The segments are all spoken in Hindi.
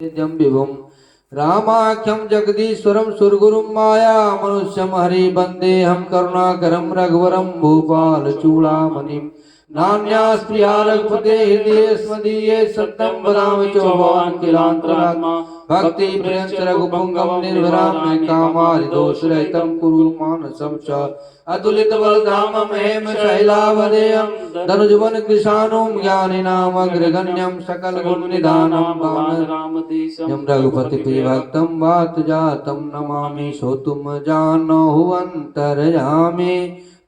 नित्यं विभुं रामाख्यं जगदीश्वरं सुरगुरुं माया मनुष्यं हरि वन्देऽहं करुणाकरं रघुवरं भूपालचूडामणिं नान्यास्प्रिया रघुपते हृदये स्मदीये सत्यं वदामि च भवान् किलान्तरात्मा भक्ति प्रियंच रघुपुंगवं निर्भरामि कामारिदोषरहितं कुरु मानसं च अतुलित बलधामं हेम शैलावदेयं धनुजवन कृशानुं ज्ञानिनामग्रगण्यं सकल गुण निधानं वानरामधीशं रघुपति भक्तं वात जातं नमामि सोतुम जानहु अंतर्यामि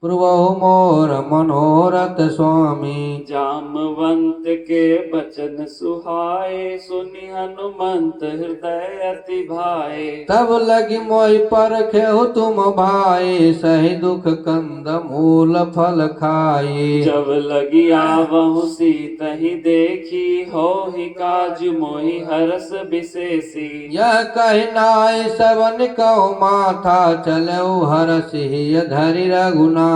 पूर्वहु मोर मनोरथ स्वामी जामवंत के बचन सुहाए सुनि हनुमंत हृदय अति भाए तब लगी मोहि परखेहु तुम भाई सही दुख कंद मूल फल खाई जब लगी आवहु सीतहि देखी होहि काज मोहि हरस विशेषी यह कहि नाय सबन कहो माथा चलऊ हरसि धरि रघुनाथा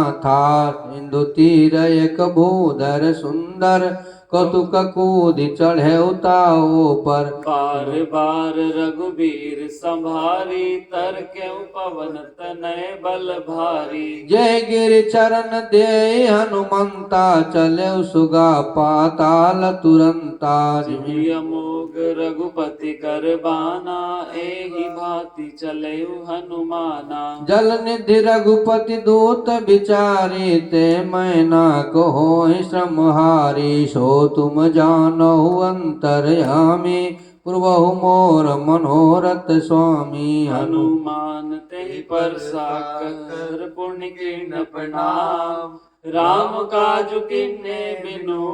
सिंधु तीर एक भूधर सुंदर कौतुक कूदि चढ़े उताओ पर बार बार रघुबीर संभारी तर क्यों पवन तनय बल भारी जय गिरि चरण दे हनुमंता चले सुगा पाताल तुरंता अमोघ रघुपति कर बाना एहि भांति चले हनुमाना जल निधि रघुपति दूत विचारी ते मैना कहो श्रमहारी सो तुम जानहु अंतर्यामी पूर्वहु मोर मनोरथ स्वामी हनुमान तेहि पर साकर पुण्य कीर्ण प्रणाम राम काजु किन्ने बिनु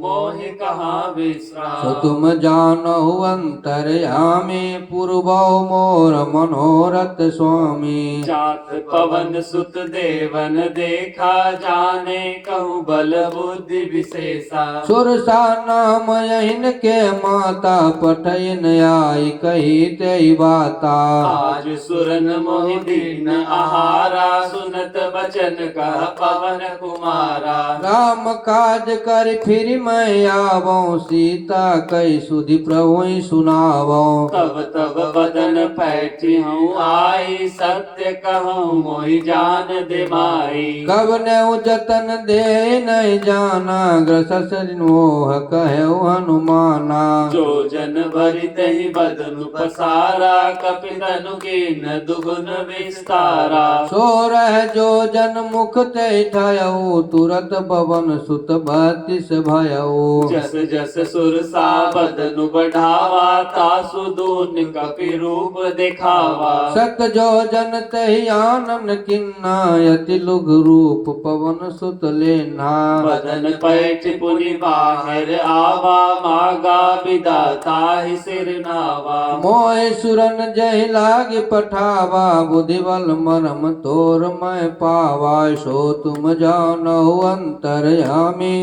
मोहि कहाँ सो विश्राम तुम जानहु अंतर्यामी पूर्वहु मोर मनोरथ स्वामी जात पवन सुत देवन देखा जाने कहूँ बल बुद्धि विशेषा सुरसा नाम यहिन के माता पठइन आई कही ते बाता आज सुरन मोहि दीन आहारा सुनत बचन का पवन कुमारा राम काज कर फिर मैं आवऊं सीता कई सुधि प्रभु सुनावऊं तब तब बदन पैठी हूँ आई सत्य कहूँ मोहि जान दे माई कब ने जतन दे नहीं जाना ग्रस मोह कहो हनुमाना जो जन भरि तहि बदनु पसारा कपितनु कीन दुगुन विस्तारा सो रह जो जन मुख ते ठयऊ तुरत पवन सुत बत्तीस भयऊ जस जस सुरसा बदनु बढ़ावा तासु दून कपि रूप दिखावा सत जो जन तहि आनन किन्ना यति लुग रूप पवन सुत लेना बदन पैठ पुनि बाहर आवा मागा विदाता ही सिर नावा मोह सुरन जहि लाग पठावा बुद्धि बल मरम तोर मैं पावा सो तुम जानहु अंतर्यामी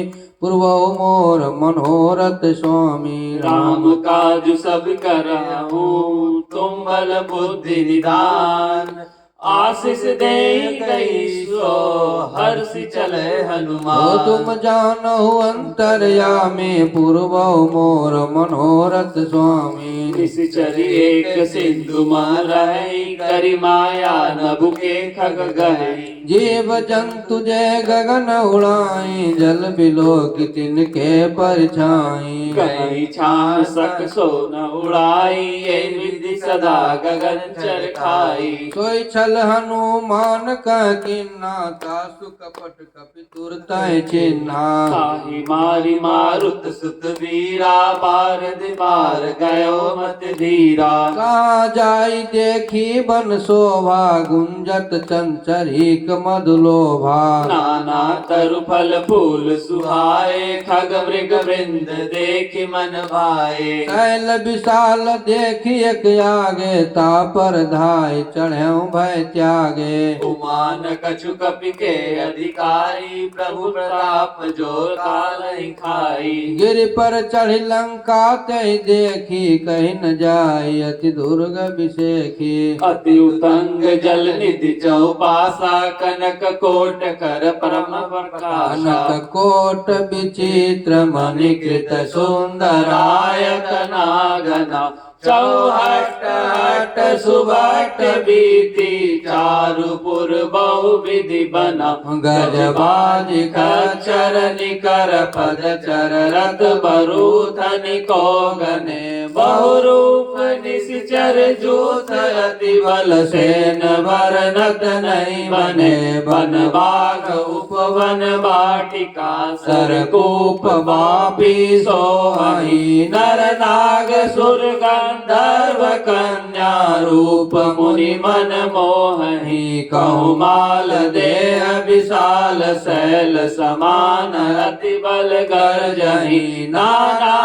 पूर्वहु मोर मनोरथ स्वामी राम काज सब करहूँ तुम बल बुद्धि निदान आशीष दे गई सो हर्ष चले सो हनुमान तुम जानहु अंतर्यामी पूर्वहु मोर मनोरथ स्वामी निश्चरी एक सिंधु मारहि करि माया नभु के खग गहै जीव जंतु जय गगन उड़ाई जल बिलो की तिनके परछाई कहीं छान सक सो न उड़ाई ये विधि सदा गगन चर खाई सोई छल हनुमान का किन्ना तासु कपट कपि तुरतै चिन्हा ताहि मारी मारुत सुत वीरा पार दिपार गयो मत धीरा कहाँ जाई देखी बन शोभा गुंजत चंचरीक मधुलोभा नाना तरु फल फूल सुहाए खग मृग वृंद देखि मन भाए शैल विशाल देखी एक आगे तापर धाय चढ़ेऊ भय त्यागे उमान कछु कपि के अधिकारी प्रभु प्रताप जो काल खाई गिर पर चढ़ी लंका ते देखी कहीं न जाय अति दुर्ग विषेखी अति उतंग जल निधि चौपासा कनक कोट कर परम प्रकाशा कनक कोट विचित्र मणिकृत सुंदराय नायक नागना चौहट हट सुबट बीती चारुपुर बहुविधि बना गजबाज खच्चर निकर पद चर रथ बरूथन को गने बहुरूप निश्चर जूथ अति बल सेन भरनत नहीं बने बन बाघ उपवन वाटिका सरकूप बापी सोहई नर नाग सुर गंधर्व कन्या रूप मुनि मन मोहहि कहु माल देह विशाल शैल समान अति बल गर्जहि नाना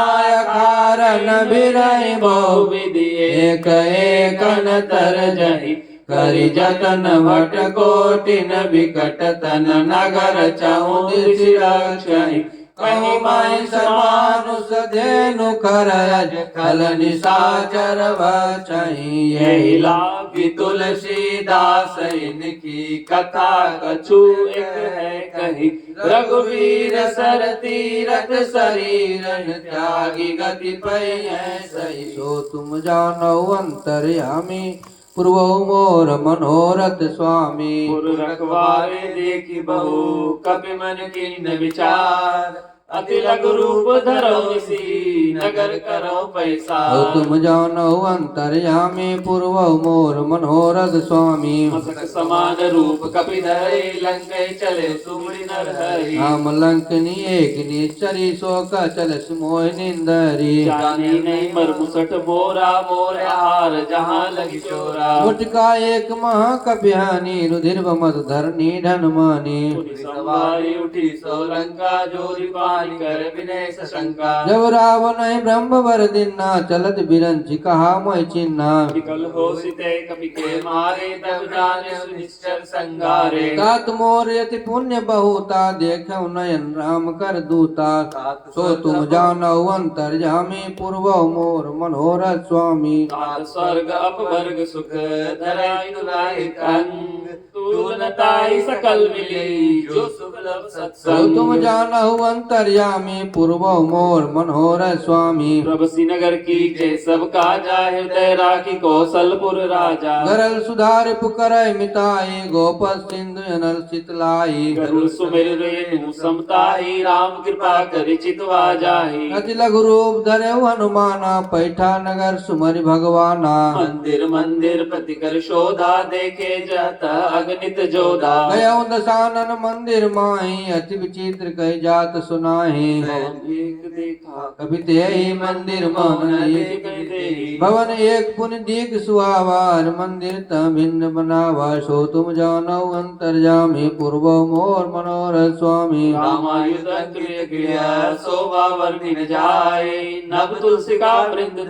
कारण बिरहि बहुविधि एक एकन तरजहि करि जतन भट कोटिन विकट तन नगर चहुदिशि रक्षहि कहीं माई समानुष धेनु करज खल निशाचर बचहि यही लागी तुलसीदास इनकी कथा कछु एक है कही रघुवीर सर तीरथ शरीरन त्यागी गति पै सही सो तुम जानो अंतर्यामी पूर्व मोर मनोरथ स्वामी पुर रखवारे देखी बहु कपि मन कीन विचार अति लघु रूप धरो निसी नगर करो पैसा तुम जानो अंतर्यामी पूर्व मोर मनोरथ स्वामी मस्तक समान रूप कपि धरे लंकै चले सुमरि नर हरि राम लंकनी एक निश्चरी शोक चल मोह निंदरी जानी नहीं मर मुसट मोरा मोर आहार जहाँ लगी चोरा मुटका एक महा कपिहानी रुधिर मत धरनी धन मानी सवारी उठी सोलंका जोरी पानी कर विनय सशंका जब रावण ब्रह्म वर दिना चलत बिरंची कहा मोह चिन्हा विकल हो सिते कपि के मारे तब जाने सुनिश्चर संगारे तात मोर यति पुण्य बहुता देखो नयन राम कर दूता सो तुम जानो अंतर्यामी पूर्व मोर मनोरथ स्वामी तात स्वर्ग अपवर्ग सुख धराई दुलाई अंग तूलताई सकल मिली जो सुख लब सो सत्संग तुम जानो अंतर्यामी पूर्व मोर मनोरथ स्वामी प्रभसी नगर की जय सब काजा हृदय राखी कौशलपुर राजा गरल सुधार पुकर मिताई गोपल सिंधु अनल शीतलाई गरुड़ सुमेर रेणु समताही राम कृपा करि चितवा जाहि अति लघु रूप धरे हनुमाना पैठा नगर सुमरि भगवाना मंदिर मंदिर प्रतिकर शोधा देखे जाता अगणित जोधा गया दशानन मंदिर माही अति विचित्र कही जात सुनाही एक देखा कभी ते ही मंदिर मन एक देही भवन एक पुन दीक सुहावार मंदिर त भिन्न बनावा सो तुम जानो अंतर्यामी पूर्व मोर मनोरथ स्वामी रामायुध क्रिय क्रिया शोभा वर्णिन जाय नभ तुलसी का वृंद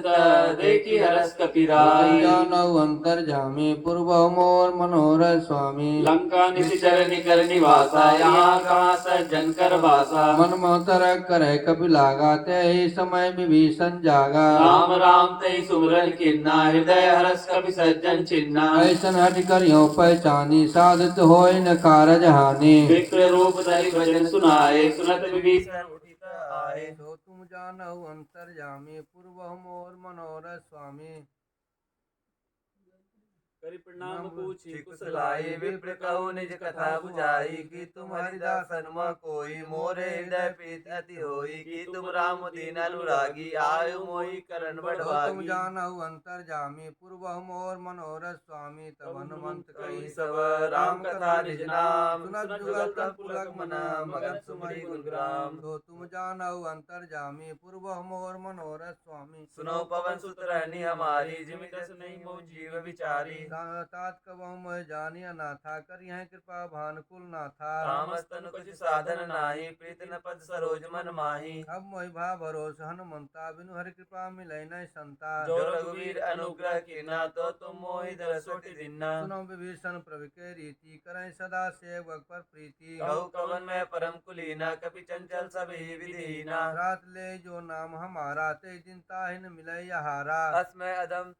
देखी हरस कपिराय जानो अंतर्यामी पूर्व मोर मनोरथ स्वामी लंका निशिचर निकर निवासा यहाँ कहाँ सज्जन कर वासा मन मोहतर करे कपि लागा ते ही समय विभीषण जागा राम राम तई सुमरन किन्ना हृदय हरस कपि सज्जन चिन्ना ऐसन हट करियो पहचानी साधित होय न कारज हानि विक्र रूप धरि भजन सुनाए सुनत विभीषण उठित आए सो तुम जानो अंतर्यामी पूर्व मोर मनोरथ स्वामी करि प्रणाम पूछी कुशलाई विप्र कहु निज कथा बुझाई कि तुम हरिदासन म कोई मोरे हृदय प्रीत अति होई कि तुम राम दीन अनुरागी आयु मोहि करण तुम बढ़वागी जानो अंतर्यामी पूर्व मोर मनोरथ स्वामी तब हनुमंत कही कही सब राम कथा निज नाम सुनत जुगल तब पुलक मना मगन सुमरि गुण ग्राम तो तुम जानो अंतर्यामी पूर्व मोर मनोरथ स्वामी सुनो पवन सुत रहनी हमारी जिमि दस नहीं मो जीव विचारी तात कबहु मोह जानिया नाथा करी है कृपा भानुकुल नाथा रामस्तन कुछ साधन नाही प्रीत न पद सरोज मन माही अब मोहि भा भरोस हनुमंता बिनु हरि कृपा मिलै नहीं संता जो रघुवीर अनुग्रह कीना तो तुम मोहि दरसोटि दिन्ना सुनो विभीषण प्रभु के रीति करय सदा सेवक पर प्रीति कहु कवन में परम कुलीना कपि चंचल सब ही विधीना रात ले जो नाम हमारा ते दिन ताहिन मिलै यहारा अस्मय अदम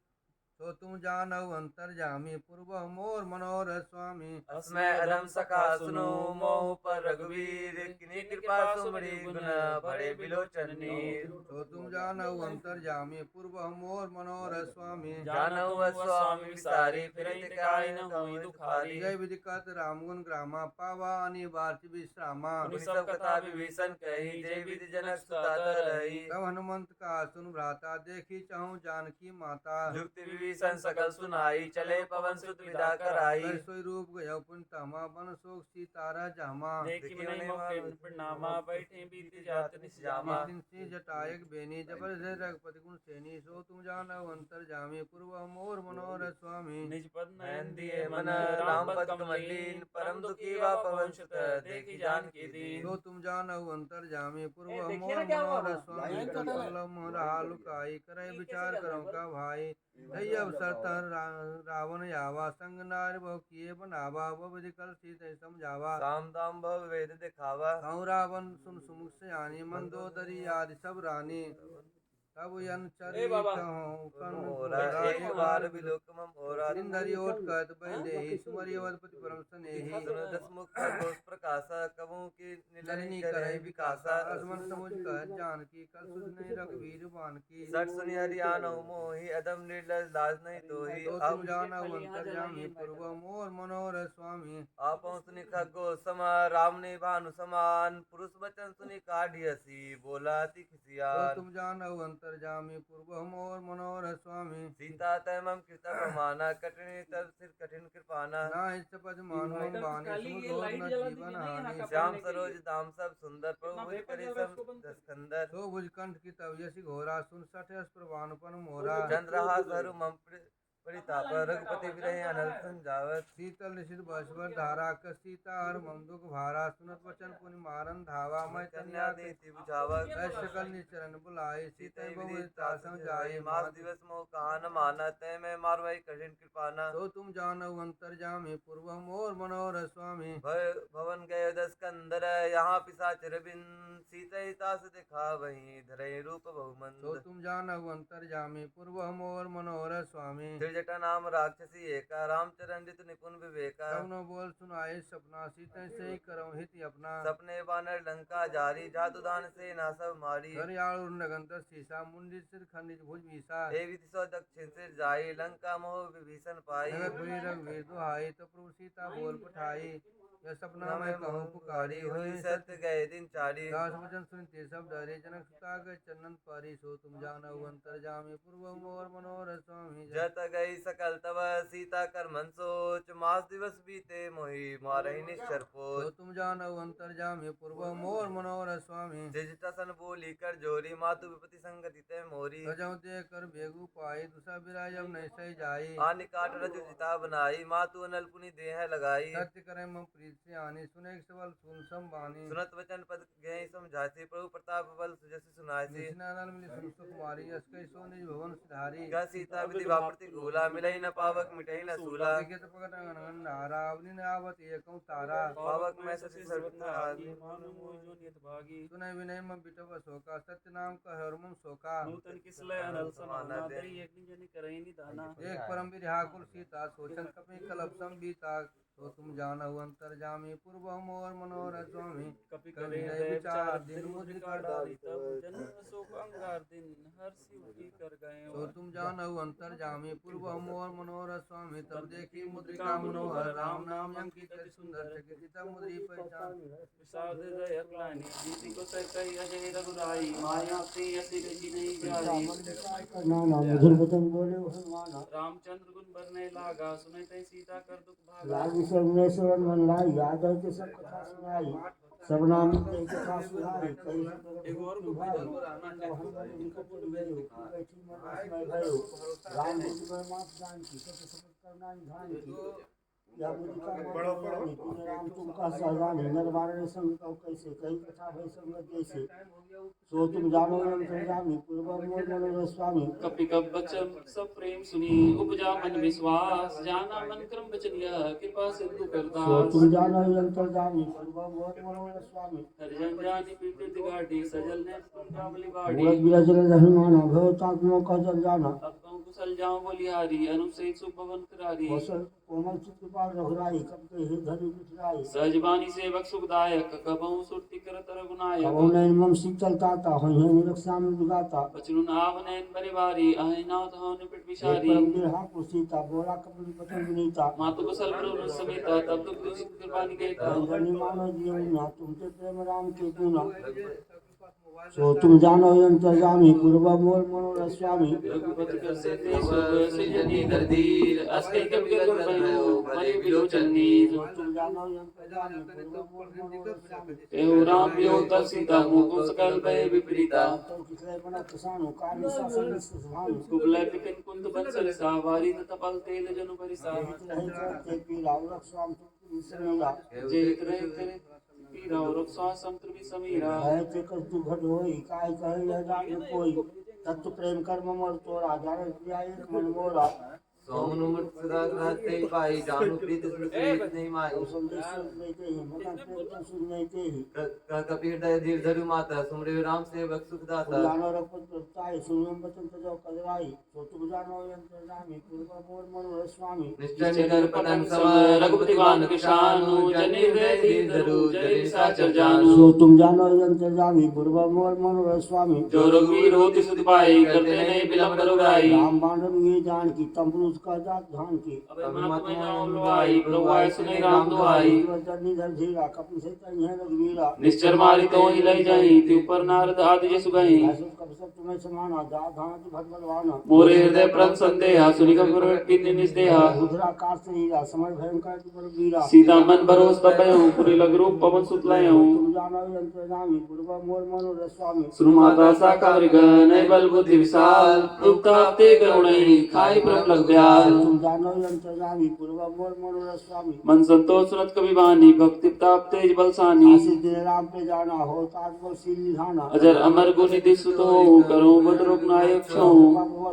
सो तुम जानऊ अंतर्जामी पूर्व मोर मनोरथ स्वामी अस्मै अधम सखा सुनो मोह पर रघुवीर किन्हीं कृपा सुमरी गुण बड़े बिलोचन नीर सो तुम जानऊ अंतर्जामी पूर्व मोर मनोरथ स्वामी जानऊ स्वामी विसारी फिरत काय न होई दुखारी जय विदिकत राम गुण ग्रामा पावा अनिवार्य विश्रामा मुनि सब कथा विभीषण कही जय विधि जनक सुता रही तब हनुमंत का सुन भ्राता देखी चाहूं जानकी माता जुक्ति विभीषण सकल सुनाई चले पवन सुत विदा कराई सोई रूप गयो पुंतमा बन शोक सीतारा जामा देखी नहीं मौके प्रणामा बैठे बीती जात निस्यामा सिंह जटायक बेनी जबरदस्त रघुपति गुण सेनी सो तुम जानऊ अंतर्जामी पूर्व मोर मनोरथ स्वामी निज पद नयन दिए मन राम पद कमलीन परम दुखी वा पवन सुत देखी जान की दीन सो तुम जानऊ अंतर्जामी पूर्व मोर मनोरथ स्वामी कलम रहा लुकाई करे विचार करो का भाई दई अवसर तर रावण यावा संग नार बहु किए बनावा वो विधि कल सीत समझावा साम दाम भव वेद दिखावा कहूँ रावण सुन सुमुख से आनी मंदोदरी आदि सब रानी तब यन चरी कहूँ एक बार बिलोक मम ओरा सिंधरी ओट कहत बैदेहि सुमरि अवधपति परम स्नेहि दस मुख घोष प्रकाशा कबू की नलिनी निलनी करे करे विकासा असमन समुझ कहत जानकी कल सुध नहीं रघुवीर बान की सठ सुनि हरियाणा मोहि अदम निर्लज लाज नहीं तोहि तो तुम जानऊ अंतर्जामी पूर्व मोर मनोरथ स्वामी आपो सुनि खगो समा राम ने भानु समान पुरुष वचन सुनि काढ़ी हसी बोला अति तो खिसियार तुम जानऊ अंतर्जामी पूर्व मोर मनोरथ स्वामी सीता तय मम कृता प्रमाना कठिन तब सिर कठिन कृपाना ना इस पद मानु मम बानी सुमधोर न जीवन हानि श्याम सरोज दाम सब सुंदर प्रभु भुज करे सब दस्कंदर सो भुज कंठ की तव यसी घोरा सुन सठ अस प्रभानुपन मोरा चंद्रहास हरु मम परिताप रघुपति विरह अनल संजावत शीतल निशित बसवर धारा क सीता हर मम दुख भारा सुनत वचन पुनि मारन धावा मैं कन्या कन्या देती बुझावत सकल निचरण बुलाए सीता सीते बहु विदिता समझाए मास दिवस मोह कहा न माना तय मैं मारवाई कठिन कृपाना तो तुम जानऊ अंतर्जामी पूर्व मोर मनोरथ स्वामी भवन गए दस कंदर यहाँ पिसाचर बिन सीता तास दिखा वही धरे रूप तो बहुमंद तुम जानऊ अंतर्जामी पूर्व मोर मनोरथ स्वामी त्रिजटा नाम राक्षसी एका रामचरण रित निपुण विवेका कवनो बोल सुनाए सपना सीता से ही करो हित अपना सपने बानर लंका जारी जादू दान से ना सब मारी हरियाणु नगंतर सीसा मुंडी सिर खंडित भुज भीसा देवी दिशो दक्षिण से जाई लंका मोह विभीषण पाई नगर पुरी रघुवीर दुहाई तो प्रभु सीता बोल पठाई यह सपना मैं कहूँ पुकारी हुई सत्य गए दिन चारी दास वचन सुनते सब डरे जनक सुता गए चंदन पारी सो तुम जानऊ अंतर्जामी पूर्व मोर मनोरथ स्वामी जत गई सकल तब सीता कर मन सोच मास दिवस बीते मोहि मारहि निश्चर तो पोच तुम जानऊ अंतर्जामी पूर्व मोर मनोरथ स्वामी जिजटा सन बोली कर जोरी मातु विपति संगति ते मोरी रजऊ दे कर बेगु पाई दूसरा बिराज अब नहीं सही जाई आनि काट रजु जिता बनाई मातु अनल पुनि देह लगाई सत्य करे मम प्रीत से आनी सुने सबल सुन सम बानी सुनत वचन पद गए समझासी प्रभु प्रताप बल सुजस सुनासी निष्णानल मिली सुन सुख मारी अस्कै सो निज भवन सिधारी क्या सीता विधि वापति घूला मिलई न पावक मिटई न सूला विगत पकट अंगन नारा अवनि न आवत एकौ तारा पावक में ससी सर्वथा सुने विनय मम बिटव शोका सत्य नाम का हर मम शोका नूतन किसलय अनल समाना दई एक निजनि करई निदाना एक परम विरहाकुल सीता सोचन कपि कलप संबीता तो तुम जानऊ अंतर्जामी पूर्व मोर मनोरथ स्वामी कपि कवि करे नय विचार दिन दिन मुद्रिका डारी डाली तब जन्म शोक अंगार दिन हर्षि उठी कर गए तो तुम जानऊ अंतर्जामी पूर्व मोर मनोरथ स्वामी तब देखी मुद्रिका मनोहर राम नाम अंकित अति सुंदर जगति तब मुद्री पहचान विषाद हृदय अग्लानि जीति को सह कही अजय रघुराई माया प्रिय अति गति नहीं जाई नाना मधुर वचन बोले हनुमान रामचंद्र गुण बरने लागा सुने तै सीता कर दुख भागा लागी सबने श्रवण मन लाई याद है कि सब कथा सुनाई सब नाम की कथा सुनाई कई एगो और को इनको बोल गयो बैठी मन में भयो राम जी में मात जान की सब सब करना निधान की या मुझका राम तुम का सहजानी नरवारण संग कहो कैसे कही कथा भई संगत जैसे सो तुम जानो अंतर्यामी पूर्व मोर मनोरथ स्वामी कपि कब बचन सब प्रेम सुनी उपजा मन विश्वास जाना मन क्रम बचनिया कृपा सिंधु सो करदास तुम जानो अंतर्यामी पूर्व मोर मनोरथ स्वामी हरिजन जानी पीते दिगाटी सजल ने कामली मूरत बाड़ी विरजन रहिमाना भवतात्मो का जल जाना अब कहूँ कुशल जाऊं बलिहारी अनुसेत सुभवन करारी कौशल कोमल चित्रपाल रघुराई कब के हे धरि मिथिलाई सहजबानी सेवक सुखदायक कबहु सुरति कर तर कबहु गुनायक नैन मम शीतल ताता होई है निरक्षा में दुगाता बचनुन आवनैन बरे भारी अहिनाथ हौ निपट एक विचारी परम बिरहा कुसीता बोला कपिल पतन विनीता मातु कुशल प्रभु समेता तब दुख दूषित कृपा निकेता रंजनी मानो जीवना तुमसे प्रेम राम के गुना सो तुम जानो अंतर्यामी पूर्व मोर मनोरथ स्वामी रघुपति कर से देश सृजनी दर्दीर अस्कई कवि गुण भयो मरि बिलोचन नीर तुम जानो अंतर्यामी पूर्व मोर मनोरथ स्वामी एहु राम वियोग तब सीता मुकुम सकल भय विपरीता तो किसले बना किसानो कार्य शासन सुभान कुबलय पिपिन कुंद बंसल सावारी तपल तेल जनु परिसा रहे करते पीला रख स्वाम तुम समीरा जय करे करे पीरा और रक्षा संतृपि समीरा है ते कस तू घट होई काय कहे यह जान कोई तत्व प्रेम कर्म मोर तोरा जाने प्रिया एक मन मोरा सोमनुमुट सदा रहते पाई जानु प्रीत सुप्रीत नहीं माई संदेश लेते ही मगन प्रेम सुन नहीं ते ही कपि हृदय धीर धरु माता सुमरे राम सेवक सुखदाता जानो रघुपत प्रताय सुनियम बचन तजो कदवाई तो तुम जानो अंतर्यामी पूर्व मोर मनोरथ स्वामी निश्चय निकर पतन सम रघुपति वान किशानु जनि हृदय दीन धरु जनि साचर जानु सो तुम जानो अंतर्यामी पूर्व मोर मनोरथ स्वामी जो रघुवीर होति सुत पाई करते नहीं विलंब रघुराई राम बाण ये जान की तम्बुरुष का जात धान की अबे मत में नाम लुआई प्रभुआय सुने राम दुआई जनी धर धीरा कपि से तई है रघुवीरा निश्चर मारी तो ही लई जाई ती ऊपर नारद आदि जसु गई ऐसे कब सब तुम्हें समाना जा धान की भट बलवाना मोरे हृदय प्रम संदेहा सुनि कपुर किन्नि निस्देहा रुद्रा कार से हीरा समय भयंकर की पर वीरा सीता मन भरोस तपयहु पुरी लग रूप पवन सुत लयहु तुम जानो अंतर्यामी पूर्व मोर मनोरथ स्वामी सुनु माता साका मृग नय बल बुद्धि विशाल उपताप्ते करुणै खाई प्रम लग ब्याल तुम जानो अंतर्यामी पूर्व मोर मनोरथ स्वामी मन संतोष सुनत कवि बानी भक्ति ताप तेज बलसानी आशीष दिन राम पे जाना हो ताज को सील निधाना अजर अमर गुनि दिसुतो करो बद रूप नायक छौ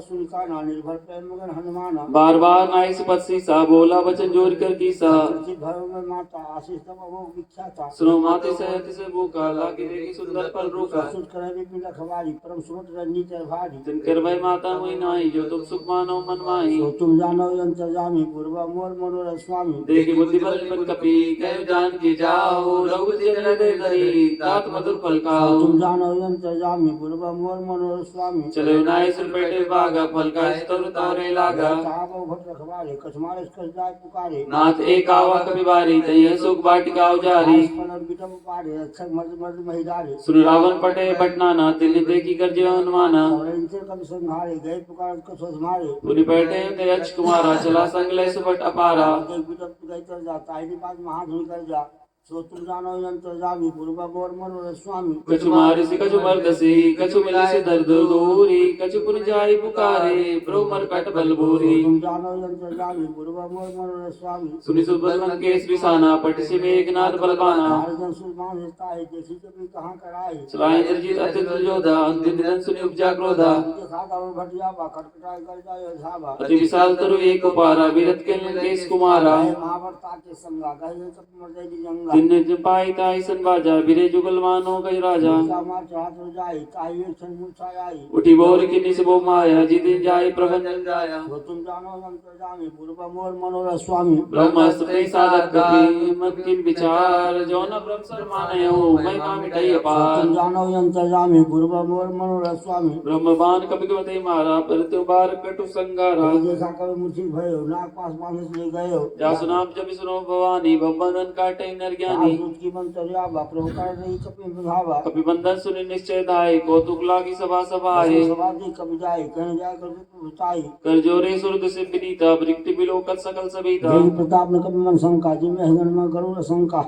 सुन का ना निर्भर प्रेम मगन हनुमाना बार बार नाई सुपत सीसा बोला वचन जोर कर कीसा चित भय में माता आशीष तब अमोघ विख्याता सुनो माते सहति से भूखा लागे देखी सुंदर फल रूखा सुत करे विपिन रखवारी परम सुमत रजनी ter भारी जिन कर भय माता हुई नाई जो तुम सुख मानो मन माही तो तुम जानो अंतर्यामी पूर्व मोर मनोरथ स्वामी देखी बुद्धि बल निपट कपि कह जान की जाओ रघुपति जन दे धरी तात मधुर फल खाओ तुम जानो अंतर्यामी पूर्व मोर मनोरथ स्वामी चले नाई सुन पेटे भागा फल का स्तर तारे लागा ताबो भट रखवारे कछमारे कछ जाय पुकारे नाथ एक आवा कवि बारी तय सुख बाटिका उजारी पलर बिटम पारे अक्षर मर्द मर्द महिदारे सुन रावण पटे बटनाना तिल देखी कर जीवन माना इनसे कभी संहारे गए पुकार कछ मारे पुनि बैठे ते अक्ष कुमारा चला संग ले सुपट अपारा एक बिटम गई तर जाता है बात महाधुनी कर जा सो तुम जानो अंतर्यामी पूर्व मोर मनोरथ स्वामी कछु मारिसि कछु मर्दसि कछु मिलिसि दर्द दूरी कछु पुनि जाई पुकारे प्रभु मर कट बल बोरी तुम जानो अंतर्यामी पूर्व मोर मनोरथ स्वामी सुनि सुबल केस विसाना पटिसि मेघनाथ बलवाना हरदम सुमान देता है जैसी कभी कहाँ कराए चलाए इंद्रजीत अत्यंत योधा अंतिम निधन सुनि उपजा क्रोधा उनके खाता में भट जावा खटखटाए कर जाए झावा अति विशाल तरु एक उपारा विरत के केस कुमारा गए महावरता के संगा गए सब मर जाए जंगा जिन पाई ताई सन बाजा बिरे जुगल मानो गज राजा का मार हाथ हो जाए ताई एक क्षण मूर्छा आई उठी बोर की निसबो माया जिदिन जाय प्रबंधन जाया तो तुम जानो अंतर्यामी पूर्व मोर मनोरथ स्वामी ब्रह्मस्त्र साधक गति मत किन विचार जो न ब्रह्म सर माने हो महिमा मिटाई अपार तुम जानो अंतर्यामी पूर्व मोर मनोरथ स्वामी ब्रह्मबान कपि कवते मारा पर त्यो बार कटु संगारा जैसा कभी मूर्छित भयो नाग पास बांधे ले गयो जासु नाम जपि सुनो भवानी भवबंधन काटे नर ज्ञानी की मंतरिया प्रभु कर रही कपि विभावा कपि बंधन सुनि निश्चय धाय कौतुक लागी सभा सभाए समाधि कब जाए कहीं जाए कर बताई कर जोरे सुरद से विनीता वृक्ति बिलोकत सकल सबीता देवी प्रताप ने कभी मन शंका जिनमें हृदय में गरुड़ शंका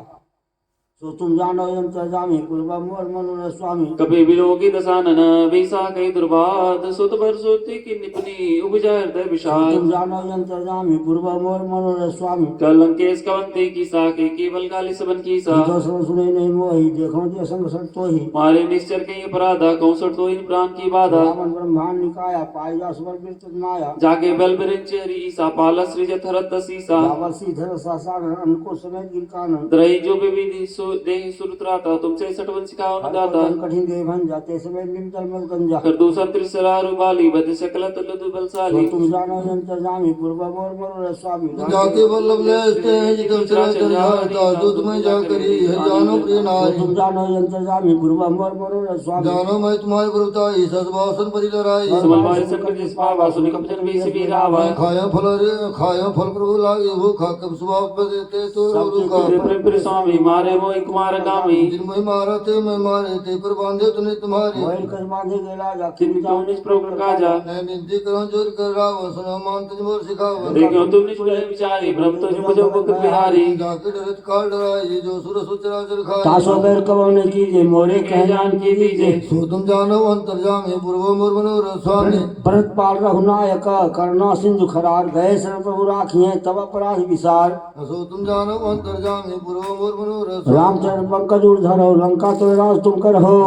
सो तुम जानो यंत्र जामी पूर्वम और मनोर स्वामी कपि विलोकी दसानन वैसा कई दुर्बाद सुत पर सुति की निपुनी उपजा हृदय तुम विषाद जानो यंत्र जामी पूर्वम और मनोर स्वामी कलंकेश कवंते की साके केवल काली सबन की सा जो सब सुने नहीं मोही देखो जे संग सट तो ही मारे निश्चर के अपराधा कौसठ तो इन प्राण की बाधा रावण ब्रह्मांड निकाया पाया स्वर बिरत माया जाके बल बिरंचरी ईसा पाल सृजत हरत सीसा रावण सीधर सासागण अनको समेत गिरकानन द्रही जो विधि देहि सुरत्राता तुमसे सटवन सिखाओ न दाता कठिन देव भन जाते समय निमतल मल गंजा कर दूसर त्रिसरा रुबाली बद सकल तलदु बलशाली तुम जानो यंत्र जामी पूर्वम और मनोर स्वामी जाके वल्लभ लेते हैं जितम चराचर जाता जो तुम्हें जा करी है जानो प्रिय नारी तुम जानो यंत्र जामी पूर्वम और मनोर स्वामी जानो मैं तुम्हारी प्रभुताई सदभाषण परि लड़ाई समलवाय संकट जिस पावा सुनि कपजन भी सिबी रावा खाया फल प्रभु लागे वो खा कब स्वभाव पर देते तो रुका प्रिय स्वामी मारे मोहि कुमार गामी जिन मैं मारा थे मैं मारे थे पर बांधे तूने तुम्हारे मोहिल कर बांधे गेला जा किन क्यों निज प्रभु काजा मैं विनती करूं जोर कर राव सुनो मान तुझ मोर सिखावा देखो तुम निज भले विचारी ब्रह्म तो जो मुझ बिहारी जाके डरत काल डराई जो सुर सुचराचर खाए तासो बेर कवने कीजे मोरे कह जान की दीजे सो तुम जानो अंतर्जामी पूर्व मोर मनोर स्वामी भरत पाल रघुनायक करुणा सिंधु खरार गए शरण प्रभु राखिए तब अपराध विसार सो तुम जानो अंतर्जामी पूर्व मोर मनोर स्वामी रामचरण पंकज उधरो लंका तो राज तुम कर हो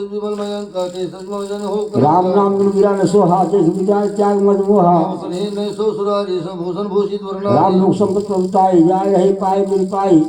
विमल मयंका ते सजमोजन हो राम नाम गिरा न सोहा देख विचार त्याग मद मोहा स्नेह सो सुरारी भूषण भूषित वरना राम लोक संपत प्रभुताई जाय रही पाई बिन पाई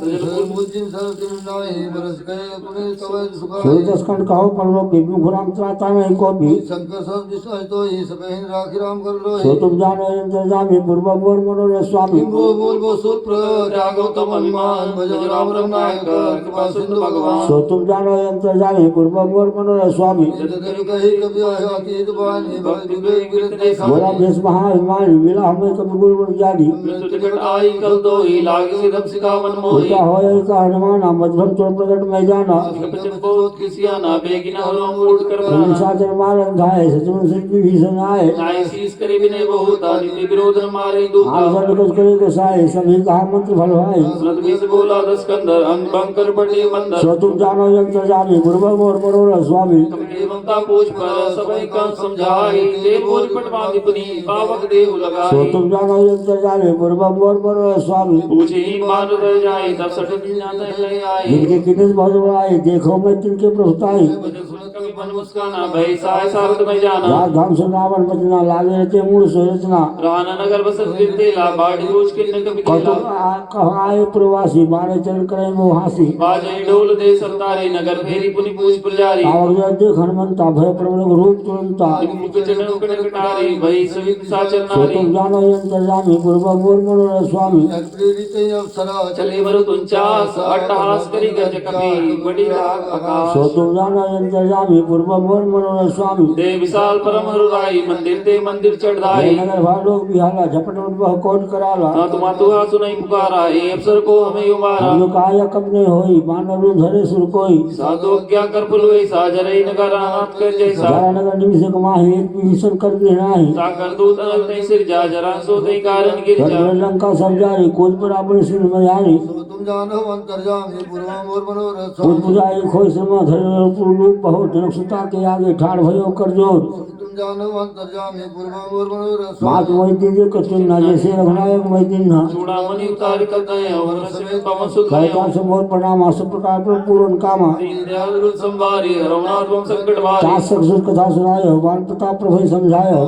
मुजिन सर तिम नाहि बरस गए पुणे कवय सुखाई सूर्य स्कंद कहो परलो विमुख राम त्राता नहीं को भी शंकर सब विष्णु तो ही सबहिन राखी राम कर लो सो तुम जानो यंत्र जामी पूर्व मोर मनोर स्वामी वो बोल वो सुर त्यागो तम अभिमान भजो राम रघुनायक कृपा सिंधु भगवान सो तुम जानो यंत्र जामी पूर्व मोर मनोर स्वामी जगत कही कभी आयो अतीत बानी भक्ति विवेक विरत नहीं बोला देश महाभिमानी मिला हमें कभी गुरु गुरु जानी मृत्यु टिकट आई कल दो ही लागे सिधम सिखावन मोही क्या हो का हनुमाना मधुरम चोर प्रकट में जाना कपचन को किसिया ना बेगिना हरो मूड कर बना साचर मारन धाय सचमन सिद्धि भीषण आए नाय शीस करे बिने बहुता नित्य विरोध मारे दूता आसन कुछ करे को साए सभी कहा मंत्र फल भाई सुनत बीस बोला दस कंदर अंग बंकर पटे मंदर सो तुम जानो यंत्र जामी पूर्व मोर मनोर स्वामी ममता पूछ पर सबई का समझाई देव बोल पटवा निपुनी पावक देव सो लगाई तुम जानो यंत्र जामी पूर्व मोर मनोर स्वामी पूछे ही मान रह जाए तब सठ दिन ले आए जिनके किन्नस बहुत बड़ाई देखो मैं तिनके प्रभुताई भजन सुनत कभी मन मुस्काना भय साय सारद में जाना राज धाम से रावण बचना लागे रहते मूल सो रचना राना नगर बसत गिरतेला बाड़ी रोज के न कभी कतो केला कहो आए प्रवासी बारे चरण करे वो हासी बाजे ढोल दे संतारे नगर फेरी पुनि पूछ पुजारी आवक देख हनुमंता भय प्रबल रूप तुरंता मुख चरण कटकटारी भई सवित साचर सो नारी तुम जानो यंत्र जामी पूर्व मोर मनोर स्वामी प्रेरित अवसरा चले मरु तुंचास अट्टहास करी गज कपी बड़ी राग सो आकाश तुम जानो यंत्र जामी पूर्व मोर मनोर स्वामी दे विशाल परम हरुराई मंदिर ते मंदिर चढ़ाई नगर भार लोग बिहाला झपट उठ कौन कराला ना तुम तुहा सुनई पुकारा ए अवसर को हमें उमारा जो काया कब ने होई मानव धरे सुर कोई साधु क्या कर पुलवे साजरई नगर हाथ कर जैसा सारा नगर निमिष कमाही एक विभीषण कर भी नाही साकर दूत अनल तै सिर जा जरा सो तै कारण गिर जा लंका सब जारी कोई पर अपने सिर में जारी सो तुम जानो अंतर्जामी पूर्व मोर मनोर खुद स्वामी पुजाई खोई श्रम धरे रूप बहुत जनक सुता के आगे ठाड़ भयो कर जोर तुम जानो अंतर्जामी पूर्व मोर मनोर मात स्वामी वही दीजिए कचुन ना जैसे रघुनायक वही दिन ना चूड़ामणि उतार कर गए और समेत पवन सुत गए कहता से मोर प्रणाम सब प्रकार पर पूर्ण कामा दीन दयाल रुल संवारी रघुनाथ तुम संकट वारी सात सखसुर कथा सुनायो बाल प्रताप प्रभु समझायो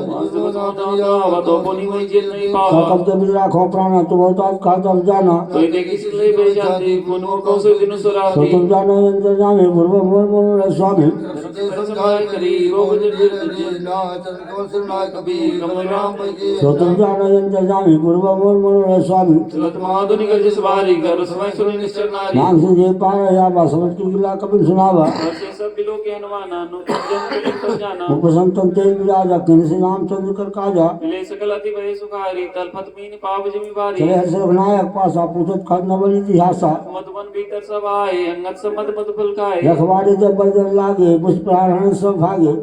तो पुनि वही जेल नहीं पावा कब जब राखो प्राणा तो बहुत आज खा तब जाना तो देखी सिले बे जाती पुनो कौसे दिन सो सुराती तुम जानो यंत्र जामे पूर्व मोर मनोर स्वामी संभाल करी रोग निर्जर ना चरण कमल सिर नाय कभी कमल राम पैकी सो तुम जानो यंत्र जामे पूर्व मोर मनोर स्वामी चलत महाधुनि गज सवारी कर समय सुनि निश्चर नारी नाम से जे पार या बा समझ के गिला कपिल सुनावा ऐसे सब बिलो के हनुमाना नु जन कर जाना उपसंतन ते विराजा किन से नाम चंद्र कर काजा मिले सकल अति भय सुखारी तलफत मीन पाव जमी बारी चले हर्ष विनायक पासा पूछत खत न बनी इतिहासा मधुबन भीतर सब आए अंगत सब मत मत फल खाए रखवारे जब बर्दन लागे पुष्पहारण सब भागे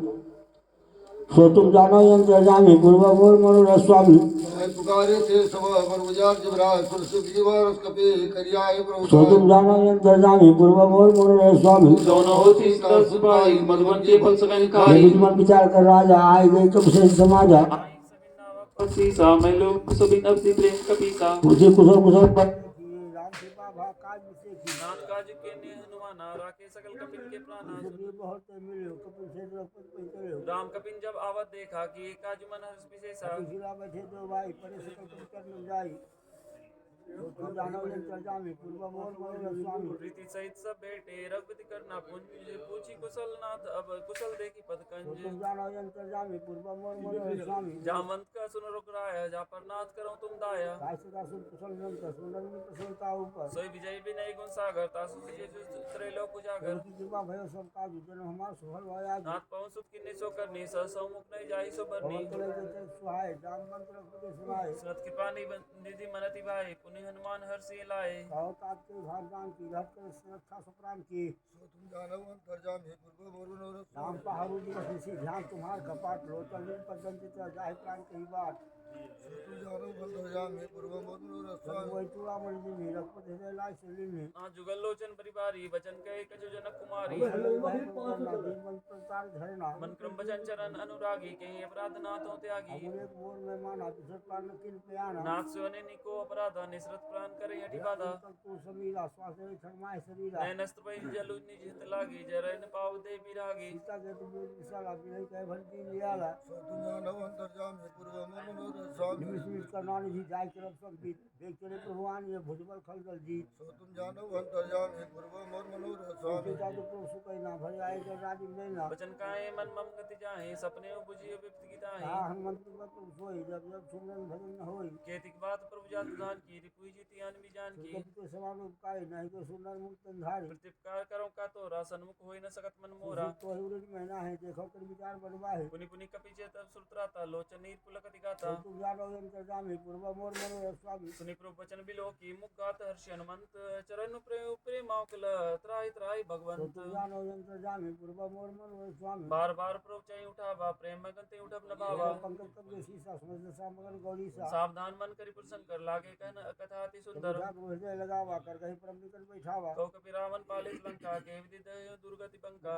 सो तुम जानो यंत्र जामी पूर्व मोर मनोर स्वामी पुकारे थे सब परमजार जबराज सुरसुख जीवारस कपे करियाए प्रभु सो तुम जानो अंतर्जामी पूर्व मोर मनोरथ स्वामी दोनों होती इसका सिपाही मधुबन के फल सकन ये खाई विद्वान विचार कर राजा आए गए कब से समाजा पसीसा मैं लोग सभी अपनी प्रेम कपीसा मुझे कुशल कुशल पर राम कृपा भा काज विषय की नाथ काज के ने हनुमाना राखे सकल कपिन के प्राणा ये बहुत मिले कपिल से द्रौपदी पे करे राम कपिन जब आवत देखा कि काज मन हर्ष विशेषा शिला बैठे दो भाई परे सकल कपिल कर न जाई तो तुम जानो अंतर्जामी पूर्व मोर मनोरथ स्वामी प्रीति सहित सब बेटे रघुपति करना पुंज पूछी कुशल नाथ अब कुशल देखी पद तो कंज तुम जानो अंतर्जामी पूर्व मोर मनोरथ स्वामी जामंत का सुन रुक राया जा पर नाथ करो तुम दाया काय सदा सुन कुशल नंत सुंदर में प्रसन्नता ऊपर सोई विजय भी नहीं गुण सागर तासु त्रैलोक उजागर की कृपा भयो सब काज जन हमार सुहल भया नाथ पवन सुत किन्ने सो करनी समुख नहीं जाई सो बरनी पवन तले जते सुहाय जाम मंत्र रघुपति सुनाए सुरत कृपा निधि मनति भाई पुण्य हनुमान हर्षि लाए कहो तात के भागवान की रख कर सुरक्षा सुप्राम की सो तुम जानो अंतर्जामी पूर्व मोर मनोरथ राम पहाड़ू जी ऋषि ध्यान तुम्हार कपाट लोचन लिन पदंत जाहि प्राण कही बात सो तुम जानो अंतर्जामी पूर्व मोर मनोरथ स्वामी वही चूड़ा मर जी रघुपति हृदय लाय सलिल में हाँ जुगल लोचन परिवारी वचन कहे कछु जनक कुमारी दीन प्रतार धरना मन क्रम वचन चरण अनुरागी कहीं अपराध नाथों त्यागी अमुरे मोर में माना तिसठ प्राण किन पे आना नाथ सोने निको अपराध निसरत प्राण करे हटि बाधा तू समीरा श्वास शर्माए शरीरा नयन अस्त्र पै जलु निज हित लागी जरन पाव दे बिरागी सीता के तुम विशाल अभिनय कह भंती लियाला सो तुम जानो अंतर्जामी पूर्व मोर मनोरथ स्वामी निमिष करना निधि जाय करब सब बीत देख चले प्रभुआन ये भुजबल खलदल जीत सो तुम जानो अंतर्जामी पूर्व मोर मनोरथ स्वामी जादू प्रभु सुकई ना भय आए के राजीव लेना वचन काहे मन मम गति जाहे सपने बुझियो विपत की ताहे हाँ हनुमंत मत सोई जब जब सुमरन भजन न होई केतिक बात प्रभु जात दान की रिपुई जीति अन भी जान की कपि के समान उपकाय नहीं तो सुंदर मुक्त धारी प्रतिपकार करो का तोरा सन्मुख होई न सकत मन मोरा तो ही महीना है देखो कर विचार बनवाहे पुनि पुनि कपि चेत सुरत्राता लोचन नीर पुलकति गाता तू जानो अंतर्जामी पूर्व मोर मनोरथ स्वामी सुनि प्रभु वचन बिलो की मुख गात हर्षि हनुमंत चरण प्रेम माउकल त्राहि त्राहि तो भगवंत तू जानो अंतर्जामी पूर्व मोर मनोरथ स्वामी बार बार प्रभु चाहि उठावा प्रेम मगनते उठब न भावा पंकज कब शीशा समझ सा मगन गौरी सा सावधान मन करि पुरसन कर लागे कहन कथा अति सुंदर हृदय लगावा कर कहीं परम निकट बैठावा कौ कपि रावण पालित लंका के विदित दुर्गति पंका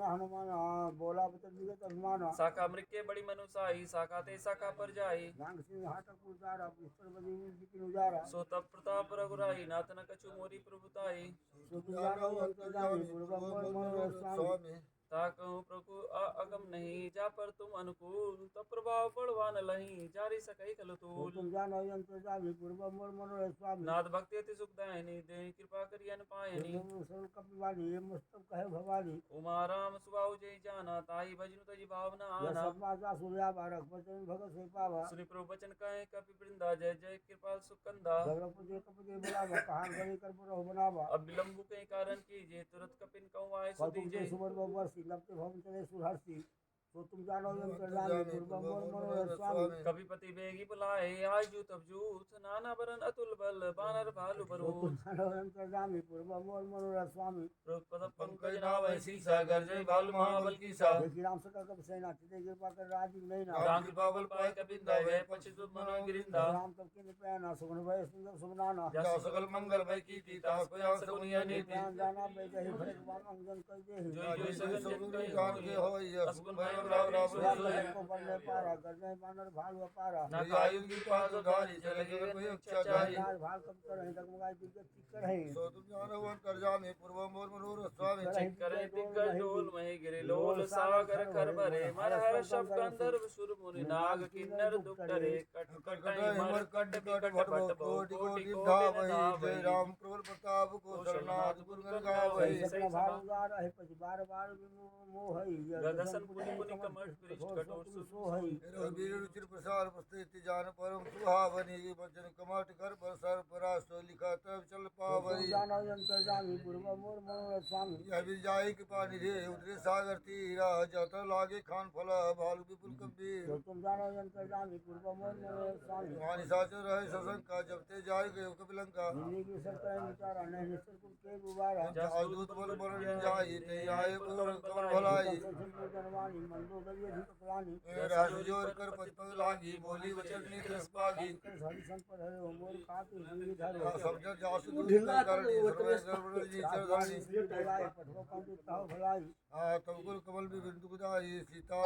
हनुमान बोला बचन विगत अभिमान शाखा मृक्के बड़ी मनुसाई शाखा ते शाखा पर जाई नांग सिंह हाटक उजारा पुष्कर बदी बिपिन उजारा सो तब प्रताप रघुराई नाथ न कछु मोरी प्रभुताई तो तू जानो अंतर्जामी पूर्व मोर मनोरथ स्वामी स्वामी ताकहु प्रभु अगम नहीं जा पर तुम अनुकूल तब प्रभाव बड़वान लही जारी सकई कलु तो तूल तुम जानो अंतर्जामी पूर्व मोर मनोरथ स्वामी नाथ भक्ति अति सुखदायनी देहि कृपा करी अन पायनी सरल कपिवाणी ये मुस्तक कहे भवानी उमा राम सुबाहु जय जाना ताहि भजनु तजि भावना यह आना सतमाता सूर्या बारक वचन भगत से पावा सुनि प्रभु वचन कहे कपि वृंदा जय जय कृपाल सुकंदा भगवती कपति बुलावा कहान गरी कर पुरह बनावा अब विलंबु के कारण कीजिए तुरंत कपिन कहूँ आए तुम सुधी जे जय सुमर बवर्षी लपते भवन चले सुरहर्षि तो तुम जानो अंतर्जामी पूर्व मोर मनोरथ स्वामी कपिपति बेगी बुलाए आज जूत अब जूत नाना बरन अतुल बल बानर भालु तो बरू तुम जानो अंतर्जामी पूर्व मोर मनोरथ स्वामी पद पंकज नावै सीसा गर्जय भालु महाबल की सा देखी राम सकल कप सेना चिते कृपा कर राजीव लेना राम कृपा बल पाए कपिंदा गए पछित मनो गिरिंदा राम तब के पैना सुगन भय सुंदर सुगनाना जा सकल मंगल भय की तीता कोया सगुनिया नीति ज्ञान जाना बेदहि भरक बाम अंजन कर दे जोई जोई सगन जन कहि जान के हो ये असगुन भय राव राव को बनने पारा गर्जय बानर भालु पारा ना आयु की पाद धारी चले गए कोई अच्छा जाई नार भाल कब कर है डगमगाई दिग्गज चिक्कर है सो तुम जानो अंतर्जामी पूर्व मोर मनोरथ स्वामी चिक करे दिग्गज डोल महे गिरे लोल सागर खर भरे मर हर शब्द गंधर्व सुर मुनि नाग किन्नर दुख करे कट कटाई मर कट कट भट भट कोटि कोटि कोटि कोटि धावई जय राम प्रभु प्रताप को शरणाथ गुरु गावई सकल भालुगार है पछ बार बार मोह है गदसन पुनि पुनि कमठ पृष्ठ कठोर सो है वीर रुचिर प्रसार पुस्तिति जान परम सुहावनी वचन कमट कर बसर परास लिखा तब चल पावई जानो अंतर्जामी पूर्व मोर मनोरथ स्वामी यह भी जाई कि पानी रे उतरे सागर तीरा जत लागे खान फल भालु विपुल कबीर तो तुम जानो अंतर्जामी पूर्व मोर मनोरथ स्वामी वाणी साचो रहे ससंग का जब ते जाय गए कपिलंका जिंदगी की सरकार विचारा नहीं निश्चर कुल के गुबारा अद्भुत बल बल जाई ते आए कमर भलाई जनवानी मन दो गलिए भी कपलानी राजोर कर पद पग लागी बोली वचन नीत रस पागी हरि संपद है मोर काते हुई धरो समझ जासु दुर्गा करणी सर्वे सर्वण जी चरधारी भलाई पठो पंडित ताव भलाई तब कुल कमल भी बिंदु गुदाई सीता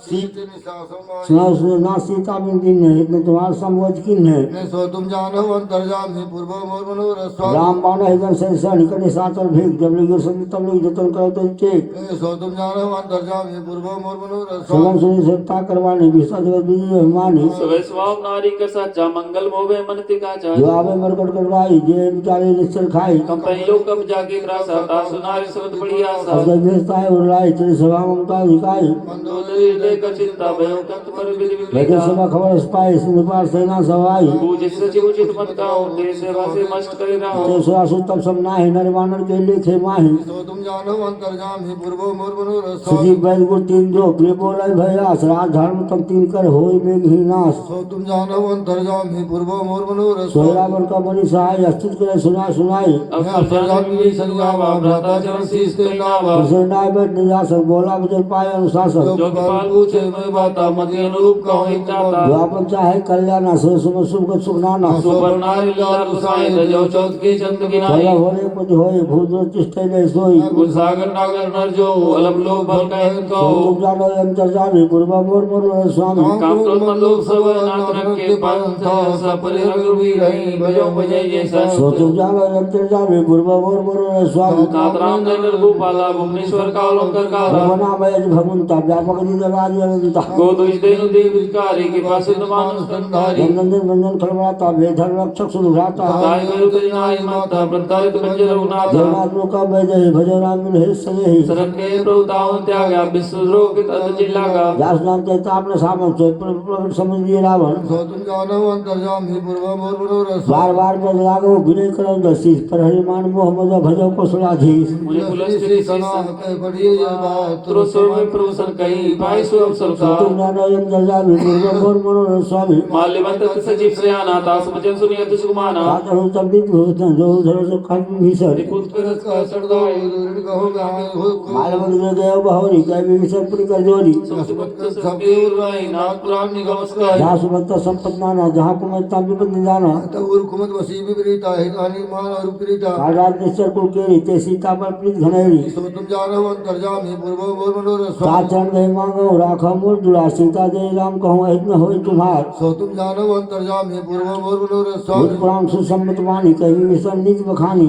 सीत निशासमा सुना सुना ना सीता बिंदी ने इतने तुम्हारा संबोध किन है ने सो तुम जानो अंतर्जामी पूर्व मोर मनोरथ स्वामी राम बाण एकदम से निकट साचर भीख जब लगी संग तब लगी जतन करो तो चेक ने सो तुम जानो अंतर्जामी पूर्व मोर मनोरथ सगम स्वामी सुनी सत्ता करवानी विश्व जगत विजय हिमानी सवे स्वाव नारी का साचा मंगल मोवे मन तिका जो चाही आवे मरकट करवाई जे विचारे निश्चल खाई कंपनी लोग कब जाके ग्रासा तासु नारी सबत बड़ी आशा अजय भेजता है उड़लाई तेरी सभा ममता दिखाई मंदोदरी हृदय का चिंता भयो कंत पर विधि लेकिन विपरीता सभा खबर स्पाई सिंधु पार सेना सवाई पूज सचिव उचित मत काओ ते सेवा से मस्त करे राहो ते सुरासु तब सब नाही नर वानर के लेखे माही सो तुम जानो अंतर्जामी पूर्व मोर मनोरथ सुजी स्वामी बैल गुर तीन जो क्ले बोले भयास राज धर्म तब तीन कर होई मेघ ही नाश सो तुम जानो अंतर्जामी पूर्व मोर मनोरथ सोहरा स्वामी बन का बड़ी सहाय अस्तुत करे सुना सुनाई अफसरजानी संगावा भ्राता चरण शीस ते नावा कृष्ण नाय बैठ निजासन बोला बजल पाए अनुशासन जो जोगपाल पूछे मैं बाता मति अनुरूप कहो एक चाहता जो अपन चाहे कल्याण सो सुख सुख सुख नाना सुपर नारी लाल गुसाई जो चौथ के चंद की नाई सोला होले पद होए भूत चिष्ठे ले सोई गुण सागर नागर नर जो अलग लोग भल कहे कहो तुम जानो अंतर जानी पूर्वा मोर मोर स्वामी काम क्रोध मत लोग सब नाथ रंग के पंथ सपरे रघुवीर रही भजो भजय जैसा सो तुम जानो अंतर जानी पूर्वा मोर मोर स्वामी नाथ राम नगर गोपाला भुवनेश्वर का अलंकार का भगवान मय भगवंता व्यापक निज राज अनंता गोदुष देनु देविकारी के पास मानुष कंधारी नंदन नंदन खलवाता वेधर रक्षक सुभ्राता ताई गुरु नाई माता प्रतारित बंजर रघुनाथ जगन्नाथ लोका वैजय भज राम मिल सने शरण के प्रभुताओं त्यागा विश्व रोग तद जिला का दास नाम कहता आपने सामन से प्रकट समझ दिए रावण सो तुम जानो अंतर्जामी पूर्व मोर मनोरथ स्वामी बार बार पद लागो विनय करो दसी पर हरिमान मोहम्मद भजो कुशलाधीश मुझे पुलस्त्री सना के बड़ी बात तुरो में प्रभुसन कही पाई सु अवसर का तुम जानो अंतर जानी पूर्वा मोर मोर स्वामी माल्यवंत सजीव श्रेयाना दास वचन सुनियत सुगमाना रातहु तबित भूषण जो धरो सो खंड भीषण पुत्र करत का सरदाई ऋण कहो गाय हो मालवंत गयो बहोरी कह विषय पुरी कर जोरी सुखत सबके उर्वाई नाथ पुराण निगम स्काई जहाँ सुमत संपत नाना जहाँ कुमत विपद निदाना तउर कुमत वसी विपरीता हितानि मान और विपरीता कालराज निश्चर कुल केरी ते सीता पर प्रीत घनेरी सो तुम जानो अंतर्जामी पूर्व मोर मनोरथ सात स्वामी चरण गए मांगो राखो मोर दुला सीता जय राम कहूँ हित न होई तुम्हार सो तुम जानो अंतर्जामी पूर्व मोर मनोरथ भूत स्वामी पुराण सुसम्मत वाणी कही विषम निज बखानी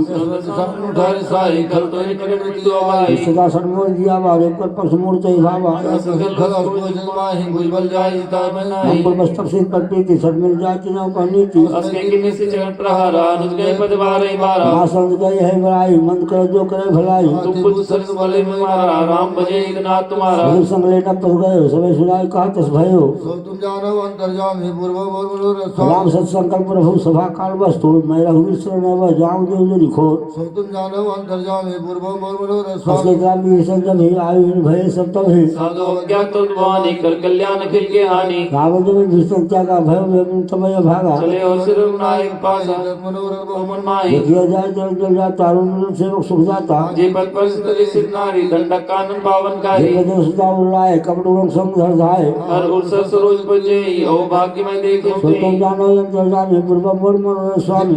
उठार साई कल तो ही कटे मृत्यु आवाई सदा सन्मोर दिया बारे पर पक्ष मूर्त भावा सगल खला को जन्माहि भुजबल जाई ताय बनाई मंगल मस्तक सिंह पर प्रीति सदमिल जाति नौ का नीति असके किन्ने से चरण प्रहारा अनुज गए पद बारह बारह आसंद गए है बड़ाई मंद करे जो करे भलाई तुम बुद्ध सरस वाले में मारा राम भजे नाथ तुम्हारा भजन संग लेना पस गए समय सुनाई कहा तस भयो सो तुम जानो अंतर्जामी पूर्व मोर मनोरथ स्वामी राम सत्संकल्प प्रभु सभा काल वस्तु मैं रघुवीर शरण अब जाऊं देव जो लिखो सो तुम जानो अंतर्जामी पूर्व मोर मनोरथ असले स्वामी ग्राम विषण जब ही आयु भय सब तब ही साधु अज्ञात तत्वानी कर कल्याण अखिल के हानि रावण जब भीषण त्यागा भय व्यवन तमय भागा चले और सिर नायक पासा मनोरथ बहुमन माही देखिए जाए जल जल जाता अरुण सेवक सुख जाता जे पद पर सितरी सिर नारी दंडक कानन पावन कारी जे बदन सुता उल्लाए कपड़ उड़न समुधर धाए हर उर्सर सरोज बजे ओ भाग्य में देखे सो तुम जानो यंत्र जाने पूर्व मोर मनोरथ स्वामी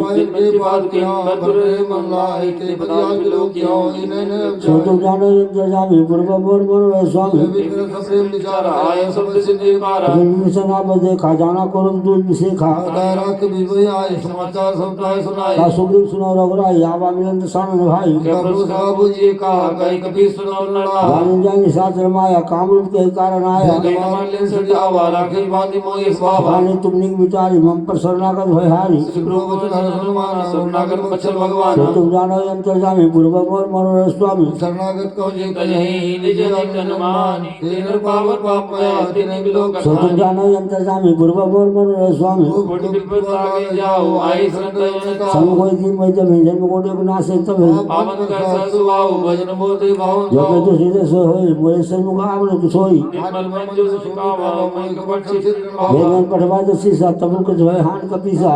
सो तुम जानो यंत्र जाने पूर्व मोर मनोरथ स्वामी विषण आप देखा जाना करो दूध विशेखा का सुग्रीव सुनो रघुराई आवा मिलन सान भाई जानी जानी साथ रमाया कामरूप के कारण आया वाणी तुम निग विचारी मम पर शरणागत भयहारी सो तुम जानो यंत्र जाने पूर्व मोर मनोरथ स्वामी शरणागत कहो जे सो तुम जानो यंत्र जाने पूर्व मोर मनोरथ स्वामी समकोई दिन में जब जन्म कोटि को नासे तब जो मैं तो सीधे सो होई मोरे सन्मुख आपने कुछ होई वेदन पठवा तो सीसा तब कुछ भय हान का पीसा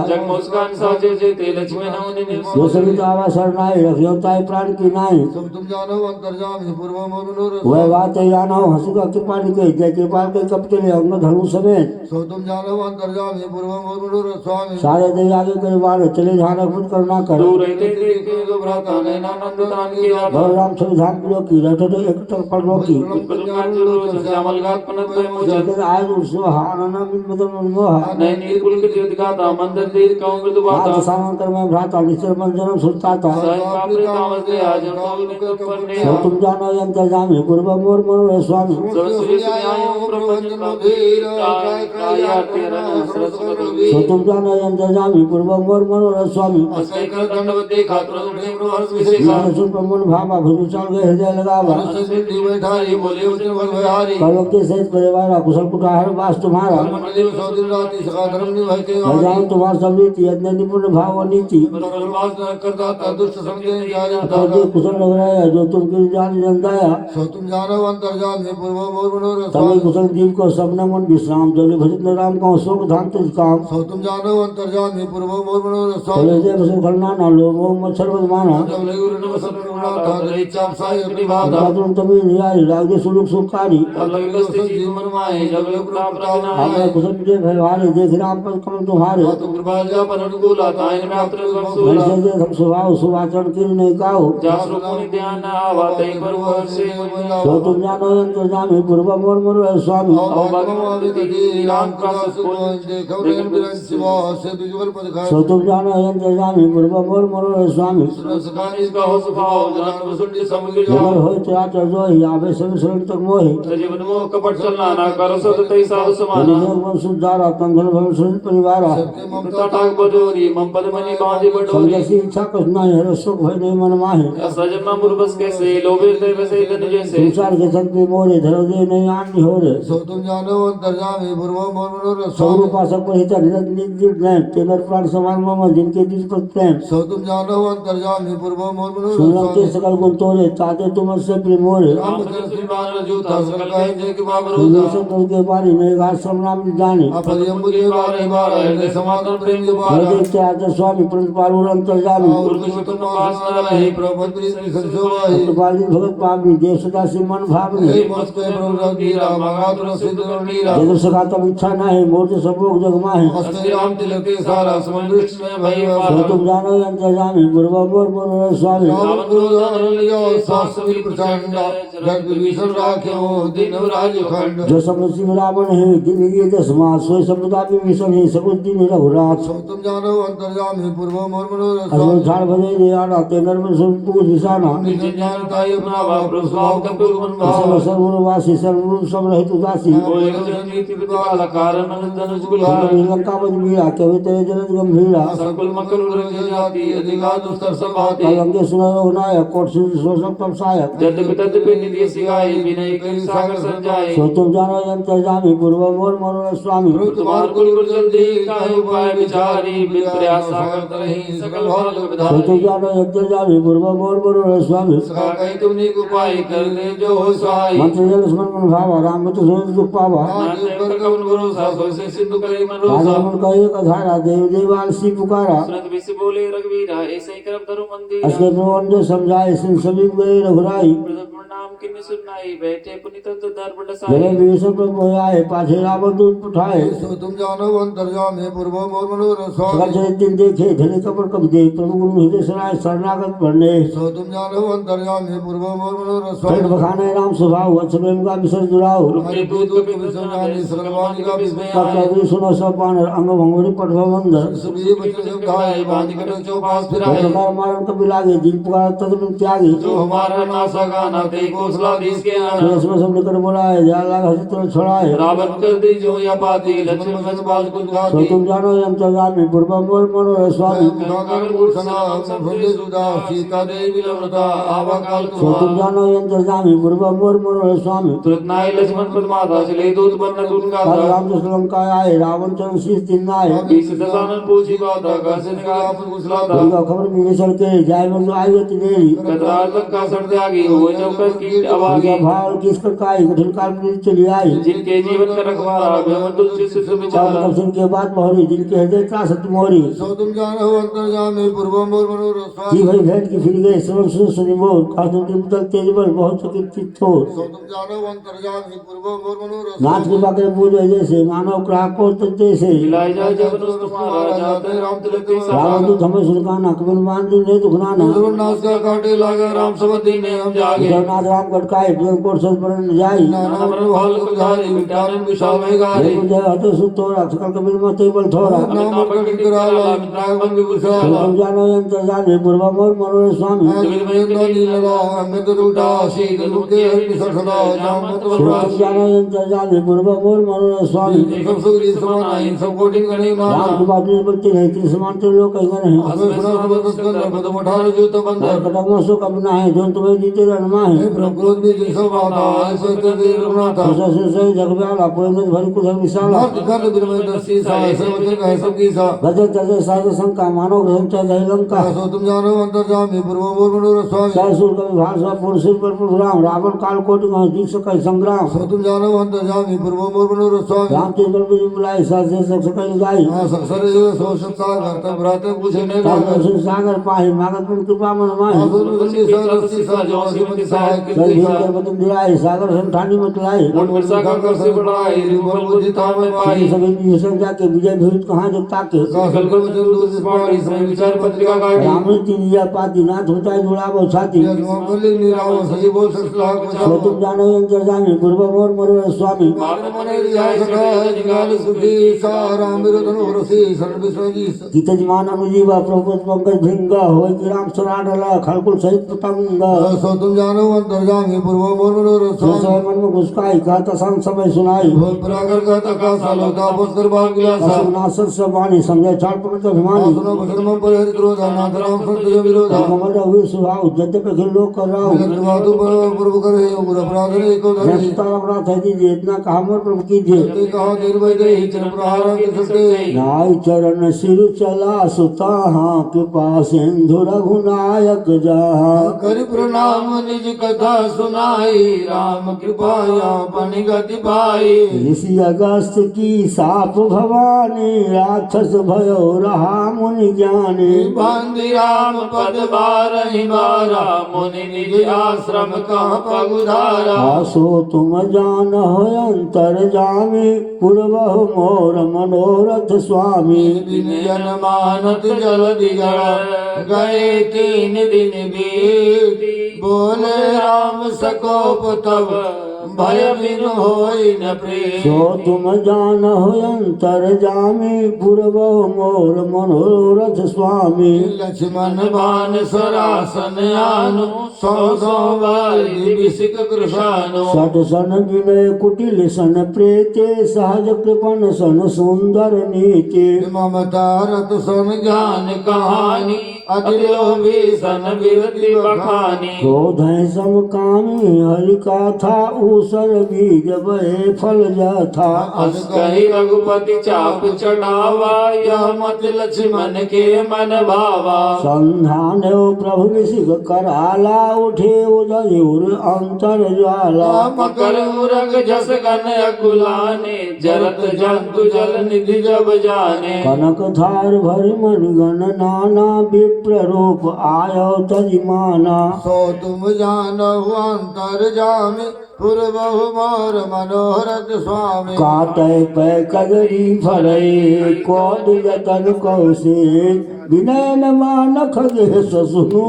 जो सभी तो आवा शरणाई रखियो ताई प्राण की नाई सब तुम जानो अंतर्जामी पूर्व मोर मनोरथ वह बात है यान जानो हंसी का कृपाल के जय कृपाल के कपटे ले अंग धनु समेत सो तुम जानो अंतर्जामी पूर्वम और मनोरथ स्वामी सारे दे आगे करे बार चले ध्यान खुद करना कर दूर रहते देखे जो भ्राता नैनानंद दान की दाता बलराम संविधान प्रियो की रटो एक तक पर रोकी प्रलंगान जुड़ो श्यामल गात पनत में मोचन जगत आय उत्सव आनंद मदन मोह नय नीर कुल के ज्योति गाता मंदर देर कौ मृदु बाता आज सामंतर में भ्राता निश्चर मन जन्म सुनता था सहज पापरे तामस दे आज हम तो पर ने सो तुम जानो अंतर्जामी पूर्व मोर मनोरथ स्वामी सरस्वती सुन्यायो प्रपंच कबीर काय काय आरती रंग सरस्वती सो तुम जानो अंतर्जामी पूर्व मोर मनोरथ स्वामी अस्ते कर दंडवते खातर उठे प्रहर्ष विशेषा सुन प्रमोद भावा भूषण के हृदय लगावा सिद्धि बैठारी बोले उठे बल बिहारी कलो के सहित परिवार कुशल कुटार वास तुम्हारा मंदिर सौ दिन राति सका धर्म निभाते जाओ तुम्हार सब नीति यज्ञ निपुण भाव और नीति प्रवास न करता था दुष्ट समझे जाने जो कुशल लग रहा है जो तुम की जान जनताया सो तुम जानो अंतर्जामी पूर्वम और मनोरथ तभी स्वामी कुशल जीव को सबने मन विश्राम जल भजत राम का शोक धाम तुझ काम सो तुम जानो अंतर्जामी पूर्वम और मनोरथ चले स्वामी जय कुशल खलना ना लोगो मच्छर बदमाना जब ले गुरु नमः सत्पुरुषा था दरी चाप साई अपनी भाता तुम तभी निरारी लागे सुलुक सुखारी तब लगे बस्ती जीव मन माए जब लोग प्रताप रखना हमें कुशल विजय भयवारे देख राम पर कमल तुम्हारे तुम कृपा जा पर अनुकूल आता इन में अपने सूला ऐसे जे हम स्वभाव सुवाचरण की नहीं काहो जासु मुनि ध्यान न आवा तई पर वो से सो तुम जानो अंतर्जामी पूर्व मोर मनोरथ स्वामी औ भगवान की राम का देखो रे बिरन शिवा से दुजुगल पद खाए सो तुम जानो अंतर्जामी पूर्व मोर मनोरथ स्वामी सकानी इसका हो सुभाव जन वसुंडी समुद्र जबर होय चराचर जो ही आवे सब शरण तक मोहि जीवन मोह कपट चलना ना करो सत तई साधु समाना निजन सुधारा तंधन भव सुन परिवारा ममता टाक बजोरी मम पद मनी बांधी बटोरी समझसी इच्छा कुछ नहीं है सुख भय नहीं मन माहे सजमा मुरबस कैसे लोभे दे वैसे धन जैसे संसार के संग मोरे धरो दे नहीं आनी हो रे सो तुम जानो अंतर्जामी पूर्वम और मनोरथ सौ स्वामी उपासक पर हित निरंतर जीव ज्ञान तेनर प्राण समान मम जिनके दिल पर प्रेम सो तुम जानो अंतर्जामी पूर्वम और मनोरथ सुनम के स्वामी सकल गुण तोरे ताते तुम से प्रेम मोरे रामचंद्र श्री बाण जूता सकल कहे जय के बाबरो सुदर्शन तुम के बारी नहीं आश्रम नाम जाने अपरियम के बारे बार हृदय समाधान प्रेम के बार हृदय त्याग स्वामी प्रतिपाल अंतर्जामी और कुछ तुम पास न रहे प्रभु प्रीति संसोवाही प्रतिपाली भगत पापी देव सदा से मन भावनी हे मस्ते प्रभु नीरा मगातुर सिद्ध नीरा जगत सका तब इच्छा नहीं मूर्ति सब लोग जगमा है मस्ते राम तिलक के सारा समुद्र में भई सो पार तुम जानो अंतर्जामी पूर्व मोर मनोरथ स्वामी राम क्रोध अरलियो सास सभी प्रचंड जग विभीषण राख्यो दिन राज खंड जो सब सिंह रावण है दिन ये 10 मास सोई समुदा विभीषण है सब दिन रघुराज सो तुम जानो अंतर्जामी पूर्वम और मनोरथ असुर स्वामी झाड़ भजे दे आना तेनर में सुन पूज निशाना निज ज्ञान ताई अपना भाव प्रस्ताव का पूर्वम सर्व भाव सर्ववासी सर्वरूप सब रहित उदासी कोई नीति विद्वाल कारण मन धन जुगुलार लंका बज मीरा कवि तेरे जलद गंभीरा सकल मकल रंग जाति अधिका दुस्तर संभाते कलंके सुनो नायक कोट सिंह शोषक तब सायक जद तद पे निधि सिगाई विनय करी सागर संजाए सो तुम जानो अंतर्जामी पूर्व मोर मनोरथ स्वामी तुम्हार कुल कुल जल्दी काहे उपाय विचारी बिन प्रयास सागर तरहि सकल भौरक सो विधान तुम जानो अंतर्जामी पूर्व मोर मनोरथ स्वामी सका कहीं तुमने उपाय कर ले जो हो सहाय मंत्र जल स्मरण भावा राम तो सुन दुख पावा नाते पर कवन भरोसा सो से सिंधु करे मन रोसा राजमन का एक धारा देव देवाल सी पुकारा सुनत विष बोले रघुवीरा ऐसे ही करम धरु मंदिर असके प्रबंध समझाए सिंह सभी गए रघुराई नाम किन्ने सुनाई बैठे पुनित दर बड़ जब साई विभीषण पर मोहाए पाछे रावण दूत उठाए सो तुम जानो अंतर्जामी पूर्वम और मनोरथ सकल स्वामी चरित दिन देखे धने कपड़ कब दे प्रभु गुरु हृदय सराय शरणागत भरने सो तुम जानो अंतर्जामी पूर्वम और मनोरथ फिर स्वामी बखाने राम स्वभाव वत्स प्रेम का विसर्ज दुराव रुपये दूध को विसर्जन सकल वाणी का विस्मय सब कभी सुनो सब बानर अंग भंगुरी पटवा मंदर सभी बच्चों से गाय बांध कर चौपास फिराए प्रकार मारन कभी लागे दिन पुकार तद में त्यागी जो हमारा नासा गाना ते कोसला देश के आना सुरेश में सब निकट बुलाए जा लाग हसी तो छुड़ाए रावण कर दी जो या पाती लक्ष्मण सच बाल कुछ सो गाती तुम जानो अंतर्गामी पूर्व मोर मनोरथ स्वामी गुणाकर मूर्छना भुंजे सुधा सीता देवी लवृता आवा काल सो तुम कुमार जानो अंतर्गामी पूर्व मोर मनोरथ स्वामी तुरंत नाई लक्ष्मण पद माता चले दूत बन गुण कल गाता राम तो लंका आए रावण चरण शीश दिन आए बीस दशानन पूछी बाता कैसे निकाल अपन कुशलाता उनका खबर विभीषण के जाय में आई देरी कतरार लंका सड़ त्यागी हुए जब कर कीट उनका अभागी भाव और किसकर काई कठिन काल में चली आई। जिनके जीवन का रखवाला भगवान तुलसी से सुविचार तब जिनके बाद मोहरी जिनके हृदय त्रासत मोहरी सो तुम जानो अंतर्यामी पूर्व मोर मनोर जी भाई भेंट की फिर गए सर्व सुनि मोर कादम के मुदल तेज बल बहुत चित्त हो सो तुम जानो अंतर्यामी पूर्व मोर मनोर नाच के बाके पूज जैसे मानव ग्राहक को जैसे मिलाई जाए जब तुम्हारा जाते राम तिलक रावण तो हमें सुनकाना कबीर मान दी ने दुखनाना नाश का काटे लागे राम सबदी ने हम जागे जगन्नाथ राम गटकाए प्रिय कोट सत पर जाई नाना बरन भाल को धारी विटारन विशावे गारे देखो जय हते सुतो रक्षकल कबीर मते बल थोरा नाम प्रकट कराला नाग बन विभूषण तुम जानो यंत्र जाने पूर्व मोर मनोर स्वामी जगत में नो नीला अमित रूटा शीत लुके हरि ससला नाम मत तुम जानो यंत्र जाने पूर्व मोर मनोर स्वामी सब सुग्री समाना इन सब कोटि गणी राम नाना की बात नहीं बोलते नहीं तीन समान तो लोग कहीं नहीं असमें सुना सब स्कंद पद मठार जो तो बंदर कदमों से कबना है जो तुम्हें जीते रहना है प्रकृत भी जिसो बाता ऐसे तेरे रघुनाथा से जगव्याला पुरंदर भरी कुशल विशाला मर्द कर बिरमय दर्शी सा ऐसे वचन कहे सब की सा गजर तजर साज शंका मानव ग्रंथ जय लंका सो तुम जानो अंतर्यामी पूर्व मोर मनोर स्वामी सहसुर कवि भाषा पुरुषिर पर परशुराम रावण काल कोटि में दीक्ष कई संग्राम सो तुम जानो अंतर्यामी पूर्व मोर मनोर स्वामी राम चंद्र भी बुलाई सहसे सख कई गाई सर सो सत्ता करता भ्राते पूछे ने दर्शन सागर पाहि मागत पुन कृपा मन माहि आसुर बंदी सा रस्सी सा जो श्रीमती सहाय सही कीर्ति सा के बदन दिलाई सागर संठानी मत लाई मुठ वर्षा का कर से बढ़ाई रिवर बुद्धि था में पाई सभी संख्या के विजय भीत कहाँ जगता के कासल को वचन दूर से पाड़ी समय विचार पत्रिका का राम तीनिया पाती नाथ ऊंचाई जुड़ावो छाती मल्ली निराव सजी बोल ससला सो तुम जानो यंत्र जाने पूर्व मोर मनोर स्वामी मातृ मने रिया सखा जिगाल सुखी सा राम विरोधन उरसी शरण विश्वजी गीत जमान अनुजीवा प्रभुत पंकज भिंगा होय कि राम सराडला खलकुल सहित पतंगा सो तुम जानो अंतर्यामी पूर्व मोर मनोर जो स्वामी समय मन में घुसकाई कहता संत समय सुनाई भोल परागर का तका सालो का पुष्कर बाल गिलासा नासर सब वाणी समझे छाड़ पकड़ अभिमानी सुनो भजन में पर हरि क्रोध नाथ राम संत जो विरोध कमल हुई स्वभाव यद्यपि खिल लोग कर रहा हूँ निर्वातु पर पूर्व करे गुर अपराध रे को धरे अपराध है दीजिए इतना कहा मोर प्रभु कीजिए ते कहा देर भय दे चरण प्रहार के सके नाई चरण सिर चला सुता हाँ कृपा सिंधु रघुनायक जहा कर प्रणाम निज कथा सुनाई राम कृपाया बन गति पाई ऋषि अगस्त की साप भवानी राक्षस भयो रहा मुनि ज्ञानी बांधि राम पद बारहि बारा मुनि निज आश्रम कहाँ पगुधारा आसो तुम जान हो अंतर जामी पूर्वहु मोर मनोरथ स्वामी विनयन मानत जल दिगड़ा गए 3 दिन बीत बोले राम सकोप तब भय बिन होई न प्रेम सो तुम जान हो अंतर जामी पूर्वहु मोर मनोरथ स्वामी लक्ष्मण बाण सरासन आनु सौ बारी विसिक कृषानु सट सन विनय कुटिल सन प्रेते सहज कृपण सन सुंदर नीति ममता रत सन ज्ञान कहानी अतिलोभी सन विरति बखानी क्रोध समकामी हरि कथा ऊसर बीज बहे फल जाथा अस कही रघुपति चाप चढ़ावा यह मत लक्ष्मण के मन भावा संधान प्रभु निशिक कराला उठे उदयूर अंतर ज्वाला मकर उरग जस गन अकुलाने जरत जंतु जल निधि जब जाने कनक धार भरि मन गण नाना विप्र रूप आयो तजिमाना सो तुम जानहु अंतर जामी पूर्वहु मोर मनोरथ स्वामी काटे पै कदरी फरई कोद जतन कौसे विनय न मानख सुनु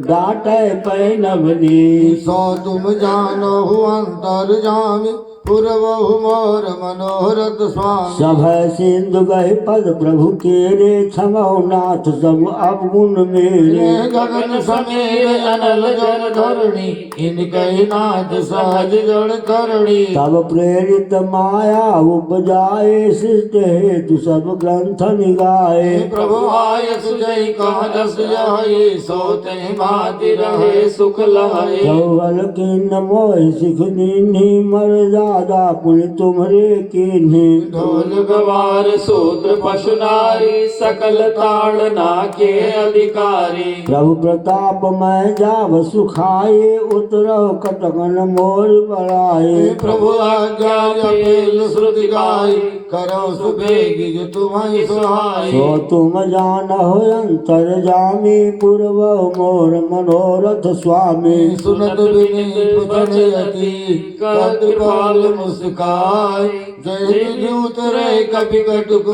डाटे पै नवनी सो तुम जानहु अंतर जामी पूर्वहु मोर मनोरथ स्वामी सब सिंधु गए पद प्रभु के रे क्षमो नाथ सब अवगुण मेरे गगन समीर अनल जल धरणी इनके नाथ सहज जड़ करणी तब प्रेरित माया उपजाए शिष्ट हेतु सब ग्रंथ निगाए प्रभु आय सुजय कह दस जाए सोते माति रहे सुख लहे चौवल किन्न मोह सिख दीन्ही मर जा राजा पुण्य तुम्हारे कीन्हे। ढोल गवार सूत्र पशु नारी सकल ताड़ना के अधिकारी। प्रभु प्रताप मैं जाव सुखाए उतरव कटकन मोर बढ़ाए। प्रभु आज्ञा जपेल श्रुति गाई करो सुबेगी जो तुम्हारी सुहाई। सो तुम जानहो अंतर जामी पूर्व मोर मनोरथ स्वामी। सुनत विनीत वचन यति कर कृपाल मुस्काई। जय दूत रे कपि कटुक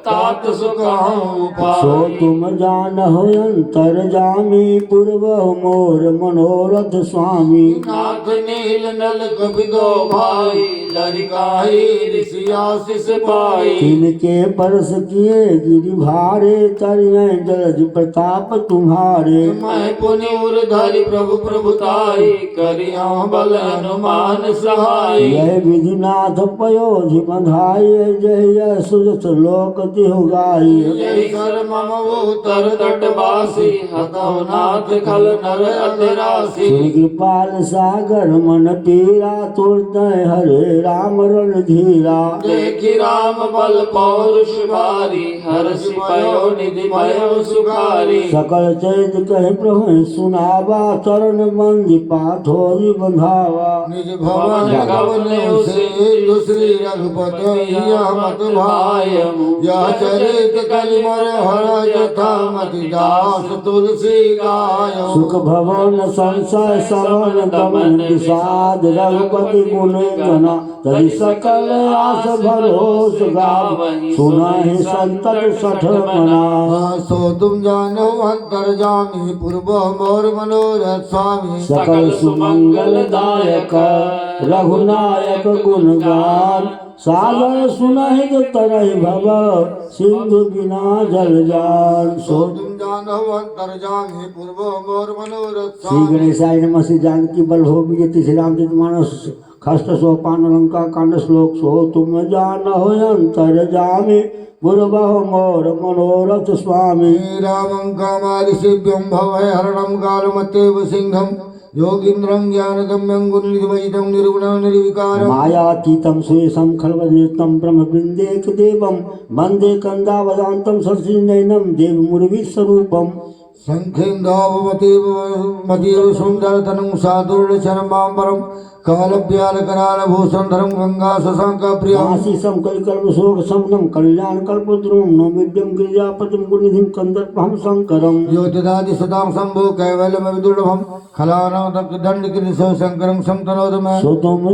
तात सुखाऊं पाई। सो तुम जानहो अंतर जामी पूर्व मोर मनोरथ स्वामी। नाथ नील नल कपि दो भाई लरिकाई ऋषि आशीष पाई। तिनके परस किए गिरि भारे तरिये जलज प्रताप तुम्हारे। मैं पुनि धरि प्रभु प्रभुताई करिया बल हनुमान सहाय। जय विधिनाथ पयोधि बंधाये जय सुजस लोक तिहु गाई। जय कर मम उतर तटवासी हतौ नाथ खल नर अतरासी। श्री कृपाल सागर मन पीरा तुरत हरे राम रण धीरा। देखि राम बल पौरुष भारी हर्ष पयो निधि भयो सुखारी। सकल चैत कहे प्रभु सुनावा चरण बंदी पाथोरी बंधावा। निज भवन गवन से श्री रघुपति मत भाय। यह चरित कलिमर हर यथा मति दास तुलसी गाय। सुख भवन संशय सवन दमन विषाद रघुपति गुण गना। तरि सकल आस भरोस गावहि सुनाहि संतत सठ मना। सो तुम जानो अंतर जामी पूर्व मोर मनोरथ स्वामी। सकल सुमंगल दायक रघुनायक गुणगान। सागर सुनहि तो तरहि भव सिंधु बिना जल जान। सो तुम जानो अंतर जामी पूर्व मोर मनोरथ श्री स्वामी। गणेशाय नमः। श्री जानकी बलभोग विजय श्री रामचरितमानस खष्ट सोपान लंका कांड श्लोक। सो तुम जानहो अंतर जामी पूर्व मोर मनोरथ स्वामी। रामं कामादिसेव्यं भवय हरणं कालमतेव सिंहं। योगीन्द्रं ज्ञानगम्यं गुरुनिधिमयितं निर्गुणं निर्विकारम्। मायातीतं सुयशं खल्वनिर्तं ब्रह्मवृन्देक देवं वन्दे कन्दावदान्तं सरसिजनयनं देवमुर्विस्वरूपम्। शङ्खेन्दोपमतीव सुन्दरतनुं सादुर्णशरमाम्बरं। कालव्यालकरालभूषणधरं गंगा शशाङ्कप्रियम्। आशीषं कलिकल्पशोक शमनं कल्याण कल्पद्रुमं नौमिद्यं गिरिजापतिं गुरुनिधिं कन्दर्पहं शङ्करम्। यो ददाति सदां शम्भो कैवल्यमविदुर्लभं। खलानां दण्डकृतिसो शङ्करं संतनोतु मे। सो तुम